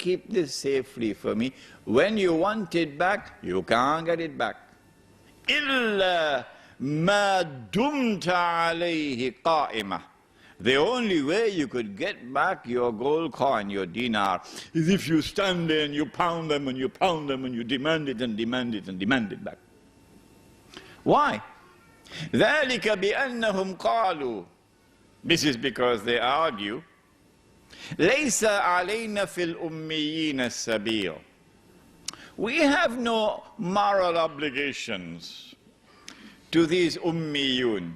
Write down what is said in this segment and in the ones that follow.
keep this safely for me. When you want it back, you can't get it back. إِلَّا مَا دُمْتَ عَلَيْهِ قَائِمَةً. The only way you could get back your gold coin, your dinar, is if you stand there and you pound them and you pound them and you demand it and demand it and demand it back. Why? ذَلِكَ بِأَنَّهُمْ قَالُوا. This is because they argue, لَيْسَ عَلَيْنَا فِي الْأُمِّيِّينَ السَّبِيلٌ. We have no moral obligations to these ummiyun.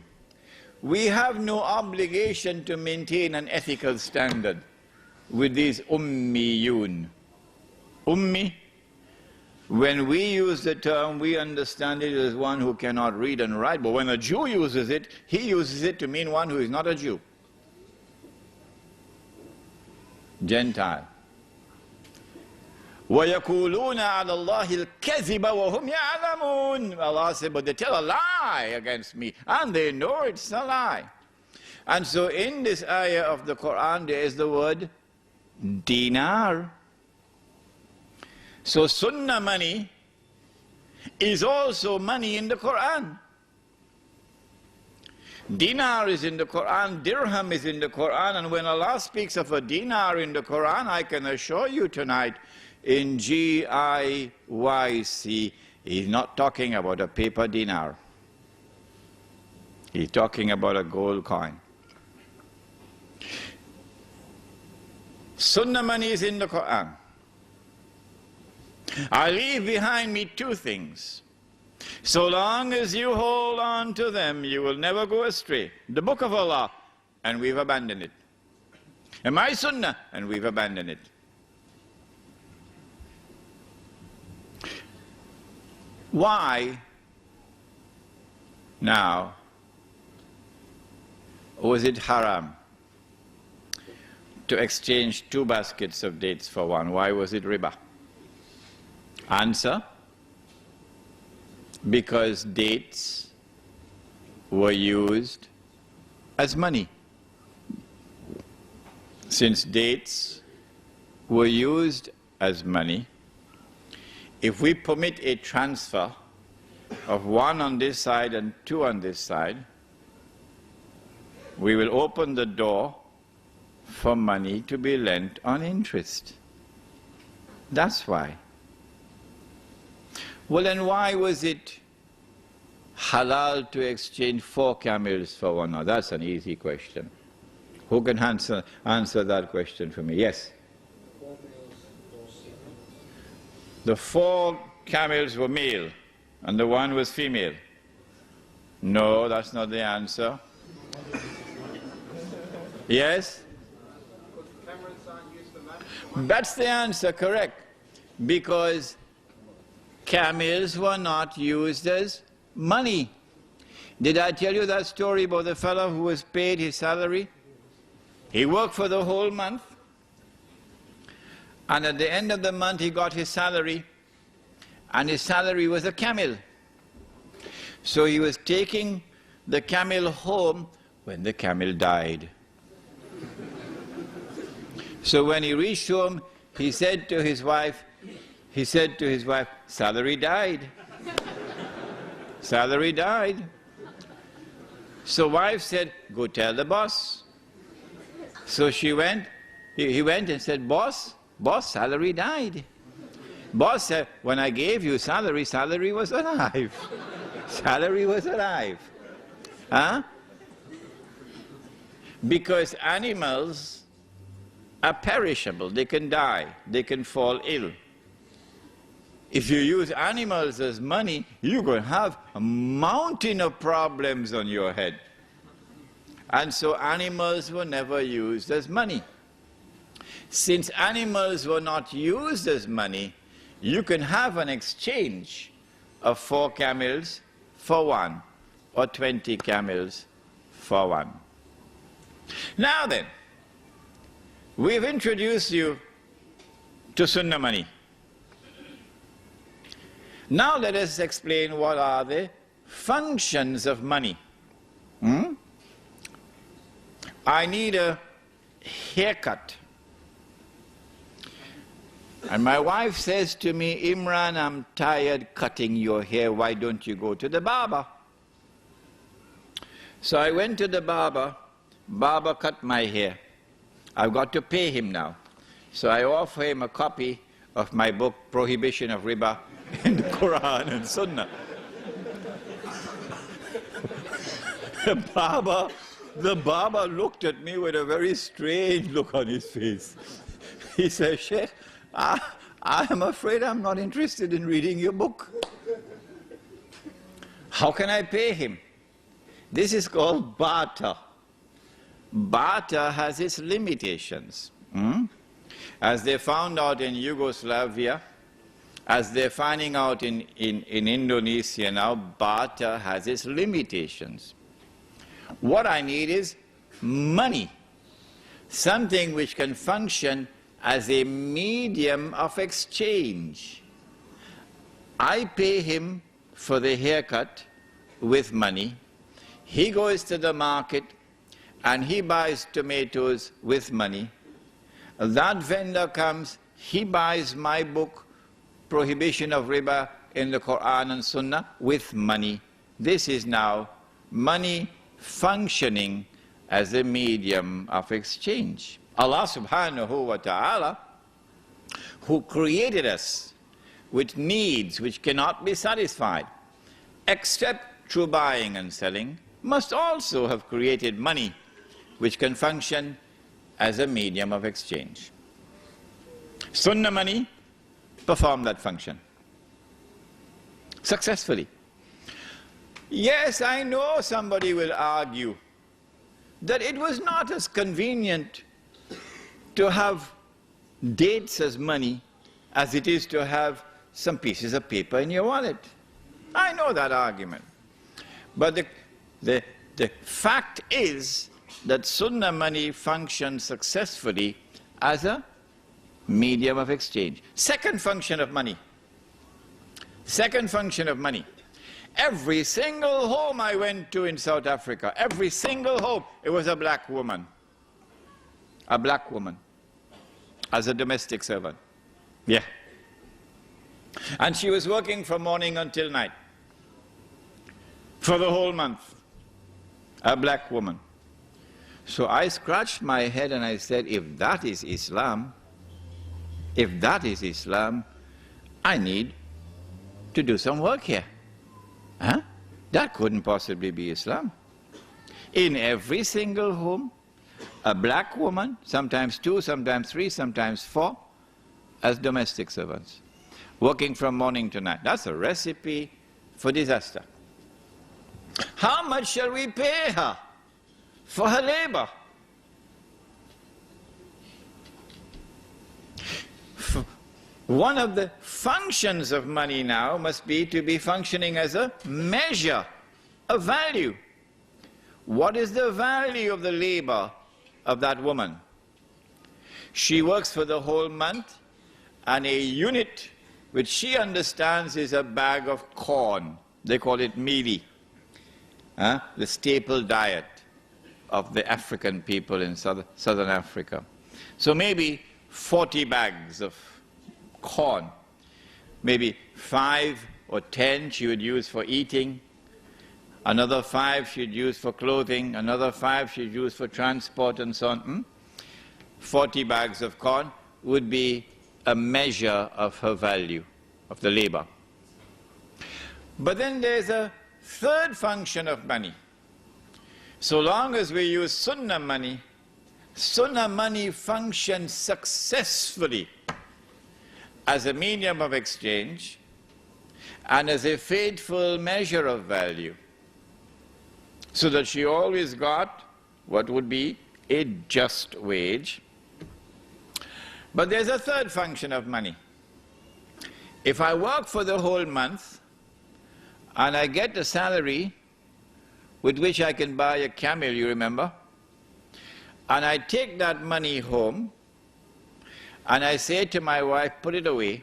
We have no obligation to maintain an ethical standard with these ummiyun. Ummi, when we use the term, we understand it as one who cannot read and write, but when a Jew uses it, he uses it to mean one who is not a Jew. Gentile. وَيَقُولُونَ عَلَى اللَّهِ الْكَذِبَ وَهُمْ يَعْلَمُونَ. Allah said, but they tell a lie against me, and they know it's a lie. And so in this ayah of the Quran, there is the word dinar. So sunnah money is also money in the Quran. Dinar is in the Quran, dirham is in the Quran, and when Allah speaks of a dinar in the Quran, I can assure you tonight, in Giyc, he's not talking about a paper dinar. He's talking about a gold coin. Sunnah money is in the Quran. I leave behind me two things. So long as you hold on to them, you will never go astray. The book of Allah, and we've abandoned it. And my sunnah, and we've abandoned it. Why now was it haram to exchange 2 baskets of dates for one? Why was it riba? Answer: because dates were used as money. Since dates were used as money, if we permit a transfer of 1 on this side and 2 on this side, we will open the door for money to be lent on interest. That's why. Well, then why was it halal to exchange 4 camels for 1? Now that's an easy question. Who can answer that question for me? Yes? The 4 camels were male and the 1 was female. No, that's not the answer. Yes? That's the answer, correct. Because camels were not used as money. Did I tell you that story about the fellow who was paid his salary? He worked for the whole month, and at the end of the month he got his salary, and his salary was a camel. So he was taking the camel home when the camel died. So when he reached home, he said to his wife, salary died. Salary died. So wife said, go tell the boss. So he went and said, boss, salary died. Boss said, when I gave you salary, salary was alive. Salary was alive. Huh? Because animals are perishable. They can die. They can fall ill. If you use animals as money, you're going to have a mountain of problems on your head. And so animals were never used as money. Since animals were not used as money, you can have an exchange of 4 camels for 1, or 20 camels for 1. Now then, we've introduced you to Sunnah money. Now let us explain what are the functions of money. I need a haircut. And my wife says to me, Imran, I'm tired cutting your hair. Why don't you go to the barber? So I went to the barber. Barber cut my hair. I've got to pay him now. So I offer him a copy of my book, Prohibition of Riba, in the Quran and Sunnah. The barber looked at me with a very strange look on his face. He said, Sheikh, I am afraid I'm not interested in reading your book. How can I pay him? This is called barter. Barter has its limitations. As they found out in Yugoslavia, as they're finding out in Indonesia now, barter has its limitations. What I need is money, something which can function as a medium of exchange. I pay him for the haircut with money. He goes to the market and he buys tomatoes with money. That vendor comes, he buys my book, Prohibition of Riba in the Quran and Sunnah, with money. This is now money functioning as a medium of exchange. Allah subhanahu wa ta'ala, who created us with needs which cannot be satisfied except through buying and selling, must also have created money which can function as a medium of exchange. Sunnah money performed that function successfully. Yes, I know somebody will argue that it was not as convenient to have dates as money as it is to have some pieces of paper in your wallet. I know that argument. But the fact is that Sunnah money functions successfully as a medium of exchange. Second function of money. Second function of money. Every single home I went to in South Africa, every single home, it was a black woman. A black woman. As a domestic servant. Yeah. And she was working from morning until night. For the whole month. A black woman. So I scratched my head and I said, if that is Islam, I need to do some work here. Huh? That couldn't possibly be Islam. In every single home, a black woman, sometimes 2, sometimes 3, sometimes 4, as domestic servants, working from morning to night. That's a recipe for disaster. How much shall we pay her for her labor? One of the functions of money now must be to be functioning as a measure of value. What is the value of the labor of that woman? She works for the whole month, and a unit which she understands is a bag of corn. They call it mealie, the staple diet of the African people in southern Africa. So maybe 40 bags of corn, maybe 5 or 10 she would use for eating, another 5 she'd use for clothing, another 5 she'd use for transport and so on. 40 bags of corn would be a measure of her value, of the labor. But then there's a third function of money. So long as we use Sunnah money functions successfully as a medium of exchange and as a faithful measure of value, so that she always got what would be a just wage. But there's a third function of money. If I work for the whole month and I get a salary with which I can buy a camel, you remember, and I take that money home and I say to my wife, put it away.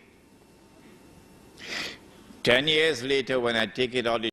10 years later, when I take it out,